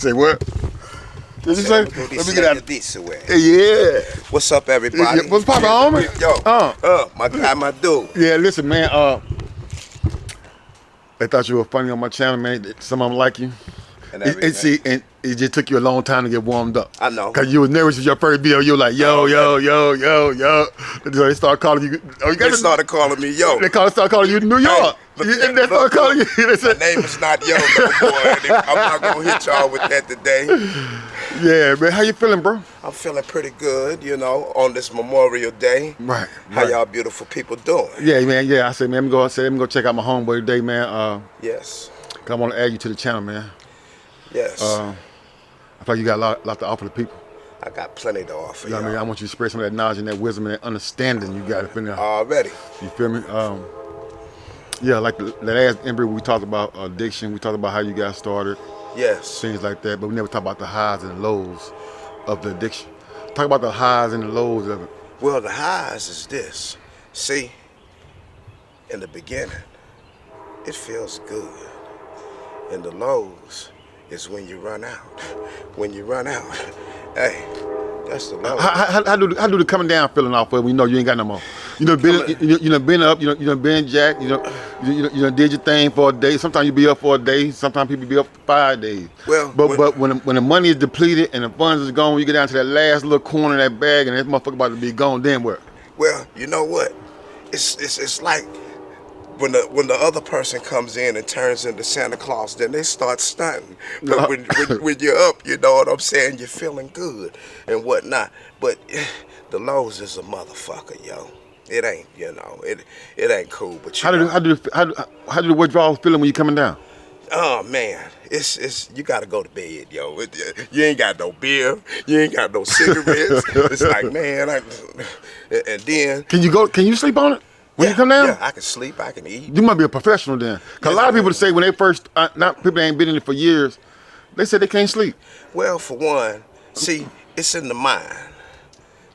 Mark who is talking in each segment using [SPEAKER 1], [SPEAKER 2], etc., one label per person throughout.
[SPEAKER 1] Say what? Did you say?
[SPEAKER 2] Let me get out this away.
[SPEAKER 1] Yeah.
[SPEAKER 2] What's up, everybody?
[SPEAKER 1] What's poppin', homie?
[SPEAKER 2] Yo, my guy, my dude.
[SPEAKER 1] Yeah, listen, man. They thought you were funny on my channel, man. Some of them like you. And it just took you a long time to get warmed up.
[SPEAKER 2] I know.
[SPEAKER 1] Cause you was nervous with your first video. You were like, yo. So they started calling you.
[SPEAKER 2] They started calling me yo.
[SPEAKER 1] They started calling you New York. They started calling you.
[SPEAKER 2] My name is not yo, no boy. I'm not gonna hit y'all with that today.
[SPEAKER 1] Yeah, man. How you feeling, bro?
[SPEAKER 2] I'm feeling pretty good, on this Memorial Day.
[SPEAKER 1] Right.
[SPEAKER 2] How y'all beautiful people doing?
[SPEAKER 1] Yeah, man. Yeah, I said, man, let me go check out my homeboy today, man.
[SPEAKER 2] Yes.
[SPEAKER 1] Cause I want to add you to the channel, man.
[SPEAKER 2] Yes.
[SPEAKER 1] I feel like you got a lot to offer the people.
[SPEAKER 2] I got plenty to offer.
[SPEAKER 1] You know what I mean? I want you to spread some of that knowledge and that wisdom and that understanding you got up in there.
[SPEAKER 2] Already.
[SPEAKER 1] You feel me? Yeah, like the last interview we talked about addiction. We talked about how you got started.
[SPEAKER 2] Yes.
[SPEAKER 1] Things like that, but we never talk about the highs and lows of the addiction. Talk about the highs and the lows of it.
[SPEAKER 2] Well, the highs is this. See, in the beginning, it feels good. And the lows is when you run out. When you run out, hey, that's the low.
[SPEAKER 1] How do the coming down feeling off when you know you ain't got no more? You know, been up, you know, been jacked, you know, did your thing for a day. Sometimes you be up for a day. Sometimes people be up for 5 days.
[SPEAKER 2] Well,
[SPEAKER 1] but when the money is depleted and the funds is gone, you get down to that last little corner of that bag and that motherfucker about to be gone. Then what?
[SPEAKER 2] Well, you know what? It's like when the other person comes in and turns into Santa Claus, then they start stunting. But when you're up, you know what I'm saying? You're feeling good and whatnot. But the lows is a motherfucker, yo. It ain't, it ain't cool. But
[SPEAKER 1] how do the withdrawals feeling when you coming down?
[SPEAKER 2] Oh man, it's you gotta go to bed, yo. You ain't got no beer, you ain't got no cigarettes. It's like, man, and then
[SPEAKER 1] can you sleep on it? When you come down?
[SPEAKER 2] Yeah, I can sleep, I can eat.
[SPEAKER 1] You might be a professional then. Cause a lot of people say when they first, not people that ain't been in it for years, they say they can't sleep.
[SPEAKER 2] Well, for one, see, it's in the mind.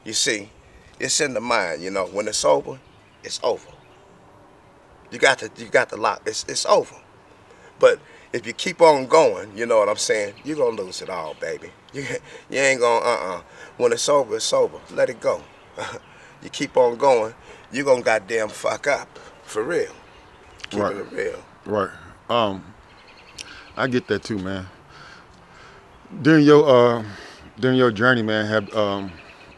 [SPEAKER 2] You see, it's in the mind. When it's over, it's over. You got to lock. It's over. But if you keep on going, you know what I'm saying, you're gonna lose it all, baby. You ain't gonna When it's over, it's over. Let it go. You keep on going, you're gonna goddamn fuck up. For real. Keeping it real.
[SPEAKER 1] Right. I get that too, man. During your journey, man,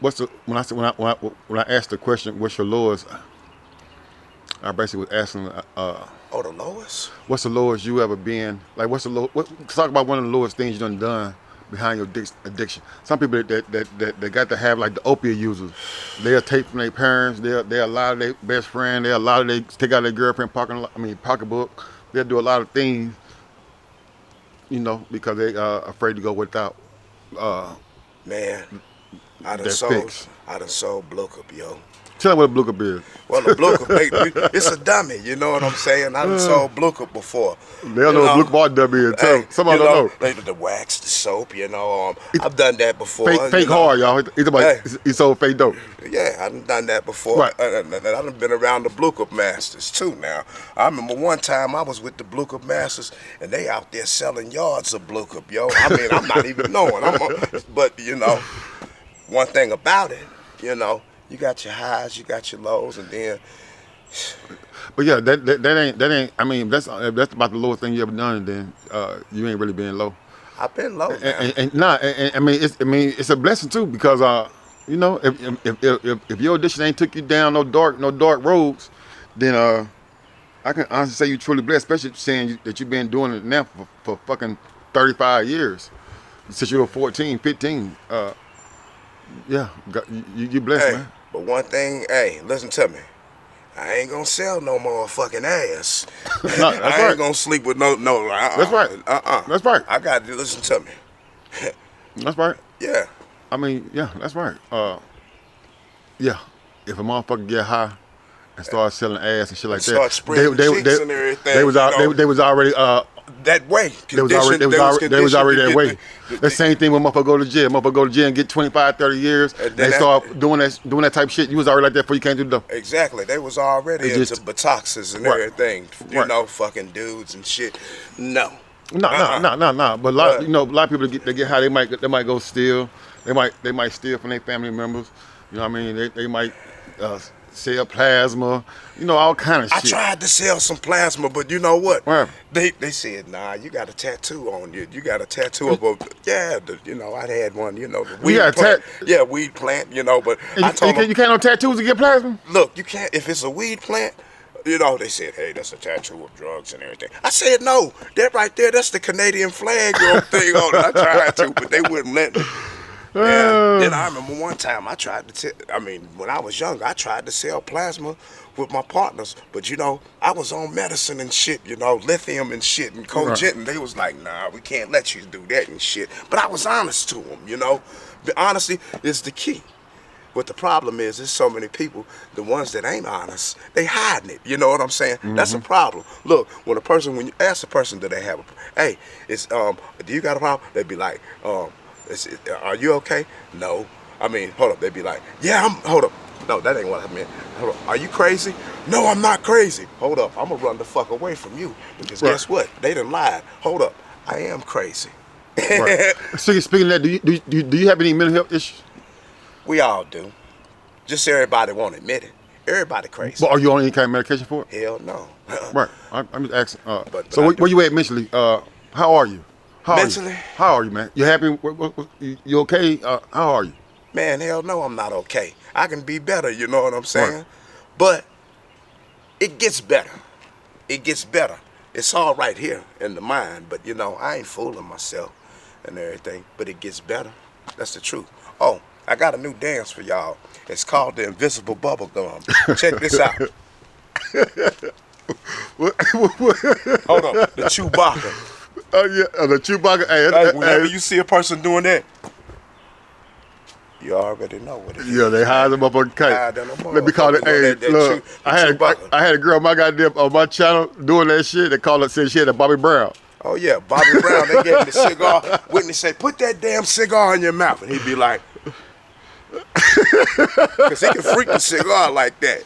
[SPEAKER 1] when I asked the question, what's your lowest, I basically was asking
[SPEAKER 2] the lowest?
[SPEAKER 1] What's the lowest you ever been? Like, talk about one of the lowest things you done behind your addiction. Some people that got to have, like the opiate users, they'll take from their parents, they'll lie to their best friend, they'll lie to take out their girlfriend pocketbook. They'll do a lot of things, because they are afraid to go without.
[SPEAKER 2] Man, I done sold Blue Cup, yo.
[SPEAKER 1] Tell them what a Blue Cup is.
[SPEAKER 2] Well, the Blue Cup, it's a dummy, you know what I'm saying? I done sold Blue Cup before.
[SPEAKER 1] They don't know what Blue Cup dummy is. Somebody don't know.
[SPEAKER 2] The wax, the soap, I've done that before.
[SPEAKER 1] Fake hard, y'all. He sold fake dope.
[SPEAKER 2] Yeah, I done that before.
[SPEAKER 1] Right.
[SPEAKER 2] I done been around the Blue Cup masters too now. I remember one time I was with the Blue Cup masters and they out there selling yards of Blue Cup, yo. I mean, I'm not even knowing. But, one thing about it, you got your highs, you got your lows, and then.
[SPEAKER 1] But yeah, that ain't. I mean, that's about the lowest thing you ever done, and then you ain't really been low.
[SPEAKER 2] I've been low.
[SPEAKER 1] It's a blessing too because if your addiction ain't took you down no dark roads, then I can honestly say you truly blessed, especially saying that you've been doing it now for fucking 35 years since you were 14, 15. Yeah, you blessed, man.
[SPEAKER 2] But one thing, listen to me. I ain't gonna sell no more fucking ass.
[SPEAKER 1] No,
[SPEAKER 2] I ain't gonna sleep with no.
[SPEAKER 1] That's right. That's right.
[SPEAKER 2] I got to listen to me.
[SPEAKER 1] That's right.
[SPEAKER 2] Yeah.
[SPEAKER 1] I mean, yeah, that's right. Yeah. If a motherfucker get high and start selling ass and shit like that,
[SPEAKER 2] start spreading cheeks and everything.
[SPEAKER 1] They was already
[SPEAKER 2] that way.
[SPEAKER 1] They was already that way. The same thing when motherfucker go to jail. Motherfucker go to jail and get 25, 30 years. And they start doing that type of shit. You was already like that before you came through the door.
[SPEAKER 2] Exactly. They was already into botoxes and everything. Fucking dudes and shit. No.
[SPEAKER 1] No. But a lot,
[SPEAKER 2] But
[SPEAKER 1] a lot of people they get high. They might go steal. They might steal from their family members. You know what I mean? They might sell plasma. All kind of
[SPEAKER 2] I
[SPEAKER 1] shit.
[SPEAKER 2] tried to sell some plasma, but you know what?
[SPEAKER 1] Right.
[SPEAKER 2] They said, nah, you got a tattoo on you. You got a tattoo of a, I had one, the weed
[SPEAKER 1] got a
[SPEAKER 2] plant. Yeah, weed plant, but
[SPEAKER 1] And
[SPEAKER 2] I told them,
[SPEAKER 1] you can't no tattoos to get plasma.
[SPEAKER 2] look, you can't, if it's a weed plant, they said, hey, that's a tattoo of drugs and everything. I said, no, that right there, that's the Canadian flag thing on it. I tried to, but they wouldn't let me. And then I remember one time when I was younger, I tried to sell plasma with my partners, but I was on medicine and shit, lithium and shit and cogen, and they was like, nah, we can't let you do that and shit. But I was honest to them, The honesty is the key. But the problem is, there's so many people, the ones that ain't honest, they hiding it. You know what I'm saying? Mm-hmm. That's a problem. Look, when you ask a person, do they have hey, do you got a problem? They be like, are you okay? No. Hold up. They'd be like, yeah, hold up. No, that ain't what I meant. Hold up. Are you crazy? No, I'm not crazy. Hold up. I'm going to run the fuck away from you. Because guess what? They done lied. Hold up. I am crazy.
[SPEAKER 1] Right. Speaking of that, do you have any mental health issues?
[SPEAKER 2] We all do. Just everybody won't admit it. Everybody crazy.
[SPEAKER 1] But are you on any kind of medication for it?
[SPEAKER 2] Hell no.
[SPEAKER 1] Right. I'm just asking.
[SPEAKER 2] But
[SPEAKER 1] so where you at mentally? How are you?
[SPEAKER 2] Mentally?
[SPEAKER 1] How are you, man? You happy? You okay? How are you?
[SPEAKER 2] Man, hell no, I'm not okay. I can be better, you know what I'm saying?
[SPEAKER 1] Right.
[SPEAKER 2] But it gets better. It gets better. It's all right here in the mind, but I ain't fooling myself and everything, but it gets better. That's the truth. Oh, I got a new dance for y'all. It's called the Invisible Bubble Gum. Check this out. Hold on, the Chewbacca.
[SPEAKER 1] The Chewbacca.
[SPEAKER 2] Hey, whenever you see a person doing that, you already know what it is.
[SPEAKER 1] Yeah, they hide them up on the kite. Let me call it. Hey, look, I had a girl on my on my channel doing that shit. They call it, said she had a Bobby Brown.
[SPEAKER 2] Oh yeah, Bobby Brown. They gave him the cigar. Whitney said, "Put that damn cigar in your mouth," and he'd be like, because he can freak the cigar like that.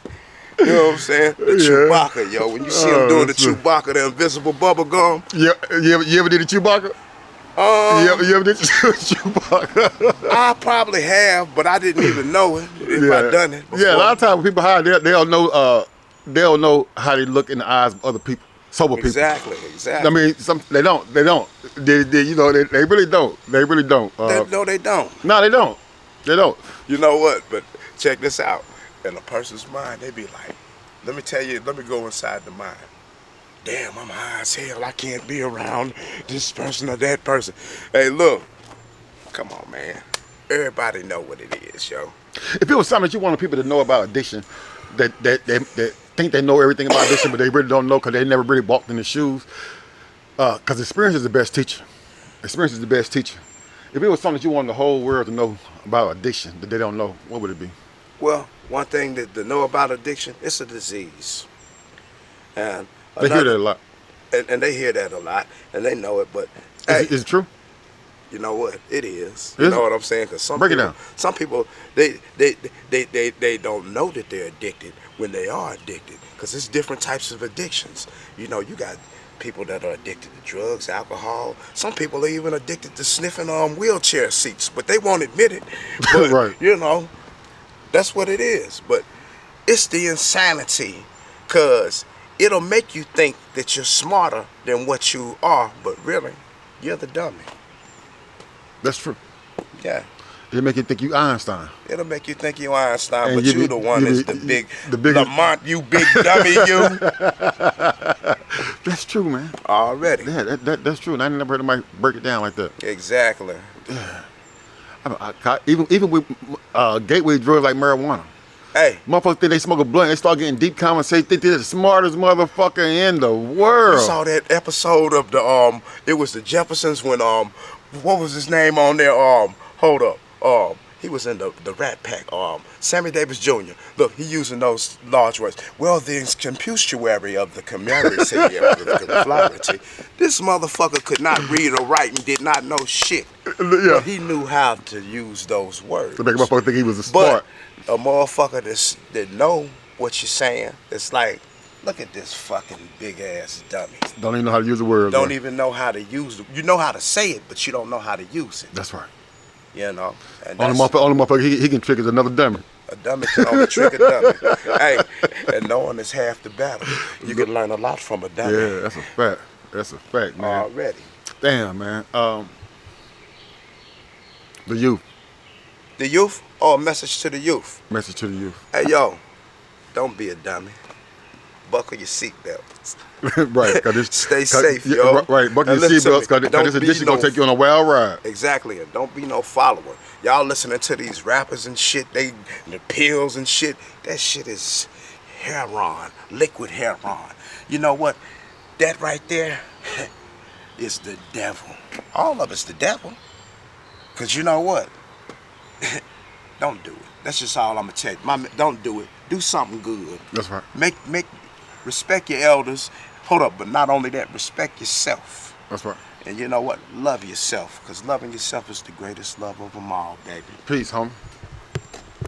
[SPEAKER 2] You know what I'm saying? The Chewbacca, yo. When you see him doing the Chewbacca, the invisible bubble gum.
[SPEAKER 1] Yeah, you ever did the Chewbacca? You ever did the Chewbacca?
[SPEAKER 2] I probably have, but I didn't even know it if I done it before.
[SPEAKER 1] Yeah, a lot of times when people hide, they don't know how they look in the eyes of other people, sober people.
[SPEAKER 2] Exactly.
[SPEAKER 1] They don't. They really don't. They really don't.
[SPEAKER 2] No, they don't.
[SPEAKER 1] No, they don't. They don't.
[SPEAKER 2] You know what? But check this out. In a person's mind, they be like, let me go inside the mind. Damn, I'm high as hell. I can't be around this person or that person. Hey, look. Come on, man. Everybody know what it is, yo.
[SPEAKER 1] If it was something that you wanted people to know about addiction, that think they know everything about addiction, but they really don't know because they never really walked in the shoes. Because experience is the best teacher. Experience is the best teacher. If it was something that you wanted the whole world to know about addiction that they don't know, what would it be?
[SPEAKER 2] Well, one thing to know about addiction, it's a disease. And
[SPEAKER 1] they hear that a lot.
[SPEAKER 2] And they hear that a lot, and they know it, but...
[SPEAKER 1] Is it true?
[SPEAKER 2] You know what? It is.
[SPEAKER 1] You
[SPEAKER 2] know what I'm saying? Because some people, they don't know that they're addicted when they are addicted. Because there's different types of addictions. You got people that are addicted to drugs, alcohol. Some people are even addicted to sniffing wheelchair seats, but they won't admit it. But,
[SPEAKER 1] right.
[SPEAKER 2] That's what it is. But it's the insanity, because it'll make you think that you're smarter than what you are, but really, you're the dummy.
[SPEAKER 1] That's true.
[SPEAKER 2] Yeah.
[SPEAKER 1] It'll make you think you Einstein.
[SPEAKER 2] It'll make you think you Einstein,
[SPEAKER 1] and
[SPEAKER 2] but you the one that's the biggest. Lamont, you big dummy, you.
[SPEAKER 1] That's true, man.
[SPEAKER 2] Already.
[SPEAKER 1] Yeah, that's true. And I never heard anybody break it down like that.
[SPEAKER 2] Exactly.
[SPEAKER 1] Even with gateway drugs like marijuana.
[SPEAKER 2] Hey.
[SPEAKER 1] Motherfuckers think they smoke a blunt, they start getting deep conversation, think they're the smartest motherfucker in the world.
[SPEAKER 2] You saw that episode of it was the Jeffersons when what was his name on there? Hold up. He was in the Rat Pack. Sammy Davis Jr. Look, he using those large words. Well, the compustuary of the community, this motherfucker could not read or write and did not know shit.
[SPEAKER 1] Yeah.
[SPEAKER 2] But he knew how to use those words.
[SPEAKER 1] To make a motherfucker think he was a smart.
[SPEAKER 2] But a motherfucker that know what you're saying, it's like, Look at this fucking big ass dummy.
[SPEAKER 1] Don't even know how to use the word.
[SPEAKER 2] Don't
[SPEAKER 1] bro.
[SPEAKER 2] even know how to use it. You know how to say it, but you don't know how to use it.
[SPEAKER 1] That's right.
[SPEAKER 2] You know. And
[SPEAKER 1] Only
[SPEAKER 2] that's,
[SPEAKER 1] motherfucker he can trick is another dummy.
[SPEAKER 2] a dummy can only trick a dummy. Hey, and knowing is half the battle. You can learn a lot from a dummy.
[SPEAKER 1] Yeah, that's a fact. That's a fact, man.
[SPEAKER 2] Already.
[SPEAKER 1] Damn, man. The youth.
[SPEAKER 2] The youth, or a message to the youth.
[SPEAKER 1] Message to the youth.
[SPEAKER 2] Hey, yo, don't be a dummy. Buckle your seatbelts.
[SPEAKER 1] Right.
[SPEAKER 2] Stay safe, yo.
[SPEAKER 1] Right. Buckle
[SPEAKER 2] And
[SPEAKER 1] your
[SPEAKER 2] listen to
[SPEAKER 1] seatbelts,
[SPEAKER 2] me.
[SPEAKER 1] because this edition going to take you on a wild ride.
[SPEAKER 2] Exactly, and don't be no follower. Y'all listening to these rappers and shit, the pills and shit, that shit is heroin, liquid heroin. You know what? That right there is the devil. All of it's the devil. Because you know what? Don't do it. That's just all I'm going to tell you. Don't do it. Do something good.
[SPEAKER 1] That's right.
[SPEAKER 2] Respect your elders. Hold up, but not only that, respect yourself.
[SPEAKER 1] That's right.
[SPEAKER 2] And you know what? Love yourself, because loving yourself is the greatest love of them all, baby.
[SPEAKER 1] Peace, homie.